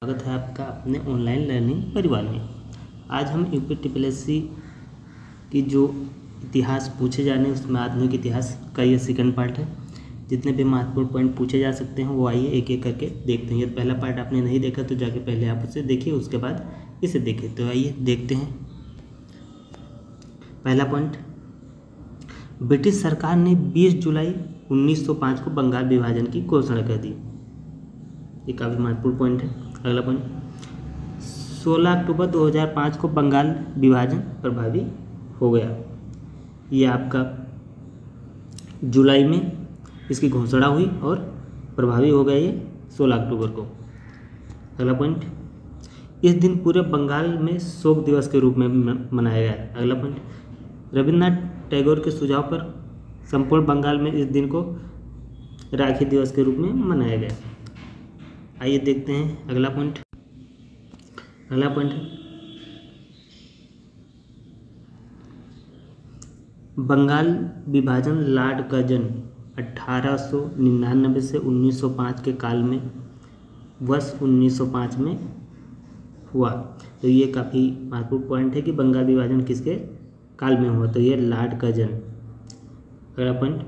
स्वागत है आपका अपने ऑनलाइन लर्निंग परिवार में। आज हम यूपीटीपीएससी की जो इतिहास पूछे जाने उसमें आधुनिक इतिहास का ये सेकंड पार्ट है। जितने भी महत्वपूर्ण पॉइंट पूछे जा सकते हैं वो आइए एक एक करके देखते हैं। यदि पहला पार्ट आपने नहीं देखा तो जाके पहले आप उसे देखिए, उसके बाद इसे देखिए। तो आइए देखते हैं। पहला पॉइंट, ब्रिटिश सरकार ने 20 जुलाई 1905 को बंगाल विभाजन की घोषणा कर दी। ये काफ़ी महत्वपूर्ण पॉइंट है। अगला पॉइंट, 16 अक्टूबर 2005 को बंगाल विभाजन प्रभावी हो गया। ये आपका जुलाई में इसकी घोषणा हुई और प्रभावी हो गया ये 16 अक्टूबर को। अगला पॉइंट, इस दिन पूरे बंगाल में शोक दिवस के रूप में मनाया गया। अगला पॉइंट, रविन्द्रनाथ टैगोर के सुझाव पर संपूर्ण बंगाल में इस दिन को राखी दिवस के रूप में मनाया गया। आइए देखते हैं अगला पॉइंट। अगला पॉइंट, बंगाल विभाजन लॉर्ड कर्जन 1899 से 1905 के काल में वर्ष 1905 में हुआ। तो ये काफ़ी महत्वपूर्ण पॉइंट है कि बंगाल विभाजन किसके काल में हुआ, तो ये लॉर्ड कर्जन। अगला पॉइंट,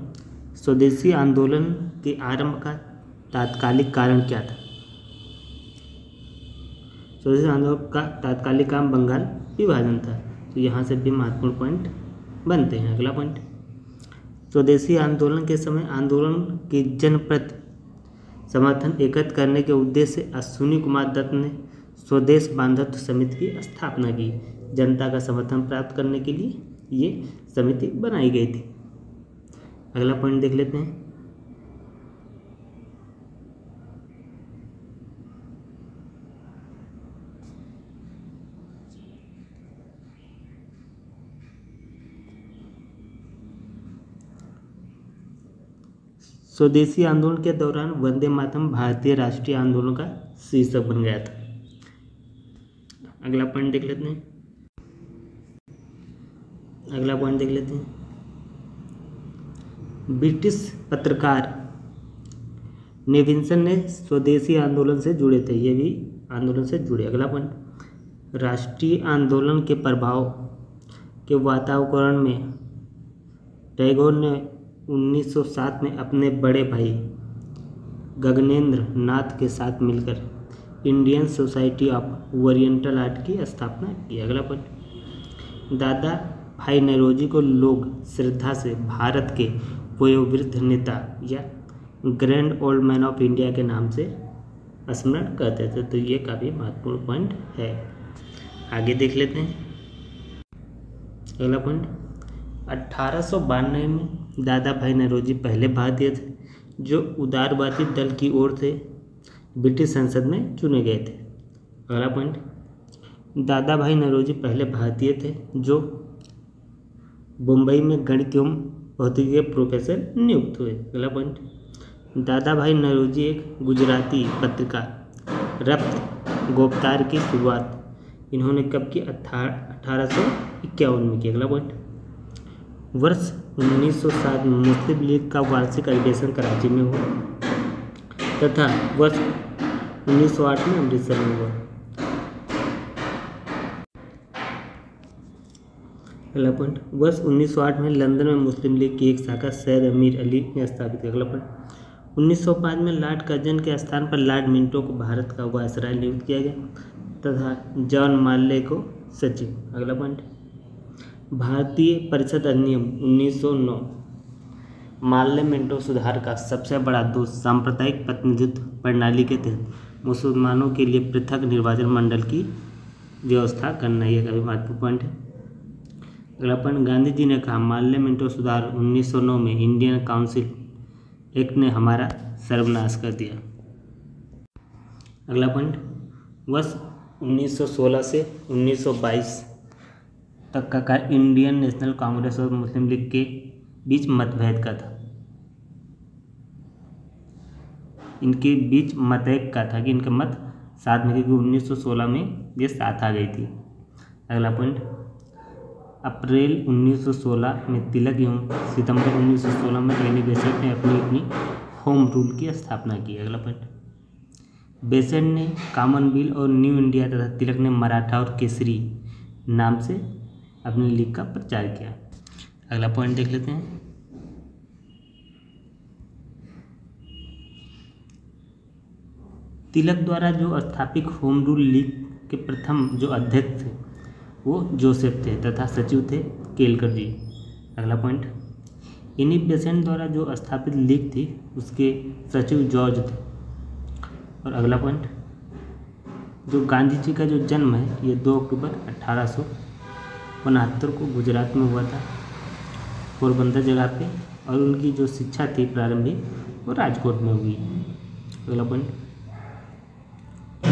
स्वदेशी आंदोलन के आरंभ का तात्कालिक कारण क्या था? स्वदेशी आंदोलन का तात्कालिक कारण बंगाल विभाजन था। तो यहाँ से भी महत्वपूर्ण पॉइंट बनते हैं। अगला पॉइंट, स्वदेशी आंदोलन के समय आंदोलन के जनप्रति समर्थन एकत्र करने के उद्देश्य से अश्विनी कुमार दत्त ने स्वदेश बांधवत्व समिति की स्थापना की। जनता का समर्थन प्राप्त करने के लिए ये समिति बनाई गई थी। अगला पॉइंट देख लेते हैं। स्वदेशी आंदोलन के दौरान वंदे मातरम भारतीय राष्ट्रीय आंदोलन का शीर्षक बन गया था। अगला पॉइंट देख लेते हैं। अगला पॉइंट देख लेते हैं, ब्रिटिश पत्रकार नेविंसन ने स्वदेशी आंदोलन से जुड़े थे। ये भी आंदोलन से जुड़े। अगला पॉइंट, राष्ट्रीय आंदोलन के प्रभाव के वातावरण में टैगोर ने 1907 में अपने बड़े भाई गगनेंद्र नाथ के साथ मिलकर Indian society of oriental art की स्थापना की। अगला पॉइंट, दादा भाई नौरोजी को लोग श्रद्धा से भारत के वयोवृद्ध नेता या grand old man of India के नाम से स्मरण करते थे। तो ये काफ़ी महत्वपूर्ण पॉइंट है। आगे देख लेते हैं। अगला पॉइंट, 1892 में दादा भाई नौरोजी पहले भारतीय थे जो उदारवादी दल की ओर से ब्रिटिश संसद में चुने गए थे। अगला पॉइंट, दादा भाई नौरोजी पहले भारतीय थे जो मुंबई में गणित एवं भौतिकी के प्रोफेसर नियुक्त हुए। अगला पॉइंट, दादा भाई नौरोजी एक गुजराती पत्रिका रफ्त गोफ्तार की शुरुआत इन्होंने कब की? 1851 में की। अगला पॉइंट, वर्ष 1907 में मुस्लिम लीग का वार्षिक अधिवेशन कराची में हुआ तथा वर्ष 1908 में अमृतसर में हुआ। अगला पॉइंट, वर्ष 1908 में लंदन में मुस्लिम लीग की एक शाखा सैयद अमीर अली ने स्थापित की। अगला पॉइंट, 1905 में लॉर्ड कर्जन के स्थान पर लॉर्ड मिंटो को भारत का वायसराय नियुक्त किया गया तथा जॉन मार्ले को सचिव। अगला पॉइंट, भारतीय परिषद अधिनियम 1909 मार्ले मिंटो सुधार का सबसे बड़ा दोष सांप्रदायिक प्रतिनिधित्व प्रणाली के तहत मुसलमानों के लिए पृथक निर्वाचन मंडल की व्यवस्था करना। यह काफी महत्वपूर्ण पॉइंट है। अगला पॉइंट, गांधी जी ने कहा मार्ले मिंटो सुधार 1909 में इंडियन काउंसिल एक्ट ने हमारा सर्वनाश कर दिया। अगला पॉइंट, वर्ष 1916 से 1922 तक का कार्य इंडियन नेशनल कांग्रेस और मुस्लिम लीग के बीच मतभेद का था। इनके बीच मतभेद का था कि इनके मत साथ में, क्योंकि 1916 में ये साथ आ गई थी। अगला पॉइंट, अप्रैल 1916 में तिलक एवं सितंबर 1916 में एनी बेसेंट ने अपनी होम रूल की स्थापना की। अगला पॉइंट, बेसेंट ने कॉमनवेल्थ और न्यू इंडिया तथा तिलक ने मराठा और केसरी नाम से अपनी लीग का प्रचार किया। अगला पॉइंट देख लेते हैं। तिलक द्वारा जो स्थापित होम रूल लीग के प्रथम जो अध्यक्ष थे वो जोसेफ थे तथा सचिव थे केलकर जी। अगला पॉइंट, एनी बेसेंट द्वारा जो स्थापित लीग थी उसके सचिव जॉर्ज थे। और अगला पॉइंट, जो गांधी जी का जो जन्म है ये 2 अक्टूबर 1869 को गुजरात में हुआ था, पोरबंदर जगह पे, और उनकी जो शिक्षा थी प्रारंभिक वो राजकोट में हुई। अगला पॉइंट,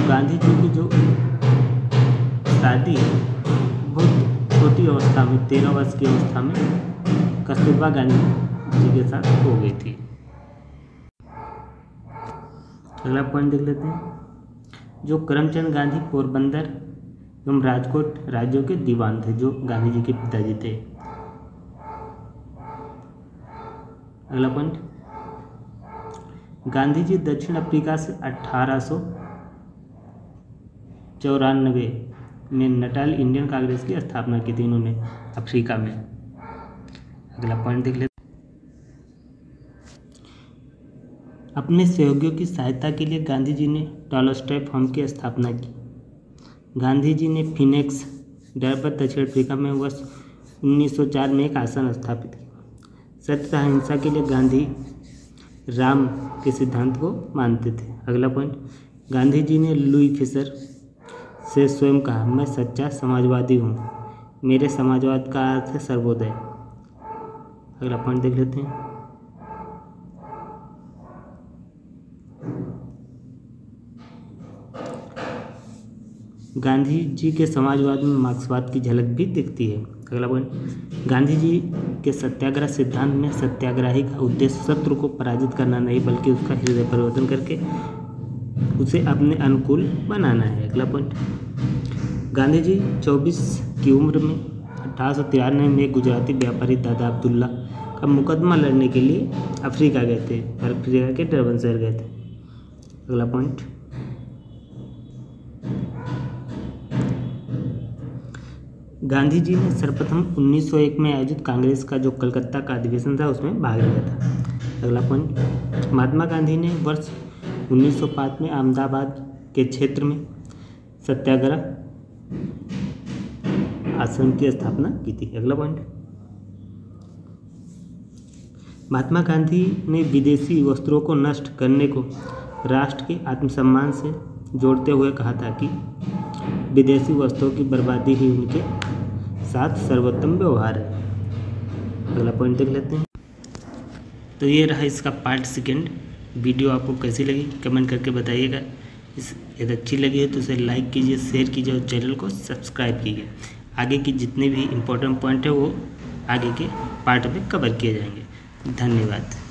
गांधी जी की जो शादी बहुत छोटी अवस्था में 13 वर्ष की अवस्था में कस्तूरबा गांधी जी के साथ हो गई थी। अगला पॉइंट देख लेते हैं, जो करमचंद गांधी पोरबंदर एवं राजकोट राज्यों के दीवान थे, जो गांधी जी के पिताजी थे। अगला पॉइंट, गांधी जी दक्षिण अफ्रीका से 1894 में नटाल इंडियन कांग्रेस की स्थापना की थी इन्होंने अफ्रीका में। अगला पॉइंट देख लेते, अपने सहयोगियों की सहायता के लिए गांधी जी ने टॉलस्टॉय फर्म की स्थापना की। गांधी जी ने फिनिक्स डरबन दक्षिण अफ्रीका में वर्ष 1904 में एक आश्रम स्थापित किया। सत्य तथा अहिंसा के लिए गांधी राम के सिद्धांत को मानते थे। अगला पॉइंट, गांधी जी ने लुई फिशर से स्वयं कहा, मैं सच्चा समाजवादी हूँ, मेरे समाजवाद का अर्थ है सर्वोदय। अगला पॉइंट देख लेते हैं, गांधी जी के समाजवाद में मार्क्सवाद की झलक भी दिखती है। अगला पॉइंट, गांधी जी के सत्याग्रह सिद्धांत में सत्याग्रही का उद्देश्य शत्रु को पराजित करना नहीं बल्कि उसका हृदय परिवर्तन करके उसे अपने अनुकूल बनाना है। अगला पॉइंट, गांधी जी 24 की उम्र में 1893 में गुजराती व्यापारी दादा अब्दुल्ला का मुकदमा लड़ने के लिए अफ्रीका गए थे, अफ्रीका के डरबन शहर गए थे। अगला पॉइंट, गांधी जी ने सर्वप्रथम 1901 में आयोजित कांग्रेस का जो कलकत्ता का अधिवेशन था उसमें भाग लिया था। अगला पॉइंट, महात्मा गांधी ने वर्ष 1905 में अहमदाबाद के क्षेत्र में सत्याग्रह आश्रम की स्थापना की थी। अगला पॉइंट, महात्मा गांधी ने विदेशी वस्त्रों को नष्ट करने को राष्ट्र के आत्मसम्मान से जोड़ते हुए कहा था कि विदेशी वस्त्रों की बर्बादी ही उनके साथ सर्वोत्तम व्यवहार है। अगला पॉइंट देख लेते हैं। तो ये रहा इसका पार्ट सेकेंड। वीडियो आपको कैसी लगी कमेंट करके बताइएगा। यदि अच्छी लगी है तो इसे लाइक कीजिए, शेयर कीजिए और चैनल को सब्सक्राइब कीजिए। आगे की जितने भी इम्पोर्टेंट पॉइंट है वो आगे के पार्ट में कवर किए जाएंगे। धन्यवाद।